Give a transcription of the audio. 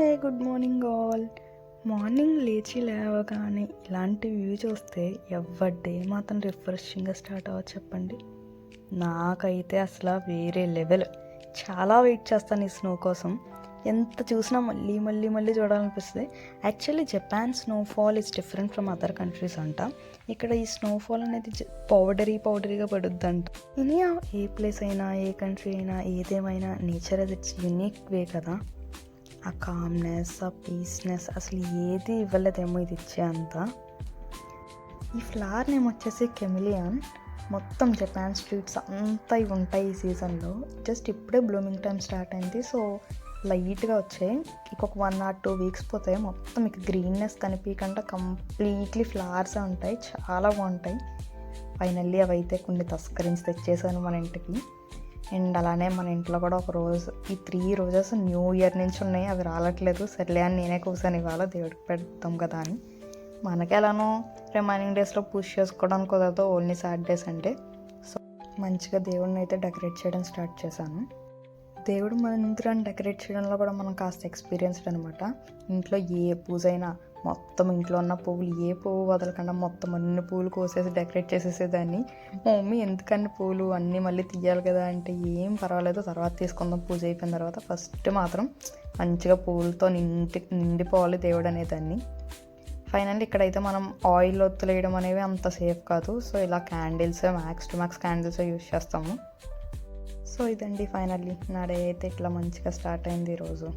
Hey good morning all. Morning లేచి లేవగానే ఇలాంటి వ్యూ చూస్తే ఎవరి డే మాత్రం రిఫ్రెషింగ్గా స్టార్ట్ అవ్వచ్చు చెప్పండి. నాకైతే అసలు వేరే లెవెల్. చాలా వెయిట్ చేస్తాను ఈ స్నో కోసం. ఎంత చూసినా మళ్ళీ మళ్ళీ మళ్ళీ చూడాలనిపిస్తుంది. Actually Japan snowfall is different from other countries అంట. ఇక్కడ ఈ స్నోఫాల్ అనేది పౌడరీగా పడుద్దంట. ఇని ఏ ప్లేస్ అయినా, ఏ కంట్రీ అయినా, ఏదేమైనా నేచర్ అది ఇట్స్ యూనిక్ వే కదా. ఆ కామ్నెస్, ఆ పీస్నెస్ అసలు ఏది ఇవ్వలేదేమో ఇది ఇచ్చే అంత. ఈ ఫ్లవర్ నేమ్ వచ్చేసి కెమిలియన్. మొత్తం జపాన్ స్ట్రీట్స్ అంతా ఇవి ఉంటాయి ఈ సీజన్లో. జస్ట్ ఇప్పుడే బ్లూమింగ్ టైం స్టార్ట్ అయింది, సో లైట్గా వచ్చాయి. ఇంకొక 1 or 2 weeks పోతే మొత్తం మీకు గ్రీన్నెస్ కనిపించకుండా కంప్లీట్లీ ఫ్లవర్సే ఉంటాయి. చాలా బాగుంటాయి. ఫైనల్లీ అవి అయితే కొన్ని తస్కరించి తెచ్చేసాను మన ఇంటికి. అండ్ అలానే మన ఇంట్లో కూడా ఒక రోజు ఈ 3 రోజెస్ న్యూ ఇయర్ నుంచి ఉన్నాయి, అవి రావట్లేదు. సర్లే అని నేనే కూర్చొని ఇవాళ దేవుడికి పెడతాం కదా అని. మనకి ఎలానో రిమైనింగ్ డేస్లో పుష్ చేసుకోవడానికి కుదరదు, ఓన్లీ సాటర్డేస్ అంటే. సో మంచిగా దేవుడిని అయితే డెకరేట్ చేయడం స్టార్ట్ చేశాను. దేవుడు మందిరాన్ని డెకరేట్ చేయడంలో కూడా మనం కాస్త ఎక్స్పీరియన్స్డ్ అనమాట. ఇంట్లో ఏ పూజ అయినా మొత్తం ఇంట్లో ఉన్న పువ్వులు ఏ పువ్వు వదలకుండా మొత్తం అన్ని పువ్వులు కోసేసి డెకరేట్ చేసేసేదాన్ని. మా మమ్మీ ఎందుకన్ని పువ్వులు అన్నీ మళ్ళీ తీయాలి కదా అంటే, ఏం పర్వాలేదు తర్వాత తీసుకుందాం పూజ అయిపోయిన తర్వాత, ఫస్ట్ మాత్రం మంచిగా పువ్వులతో నిండిపోవాలి దేవుడు అనేదాన్ని. ఫైనల్లీ ఇక్కడైతే మనం ఆయిల్ ఒత్తులేయడం అనేవి అంత సేఫ్ కాదు. సో ఇలా candles, max to max candles use చేస్తాము. సో ఇదండి ఫైనల్లీ నా డే అయితే ఇట్లా మంచిగా స్టార్ట్ అయింది ఈరోజు.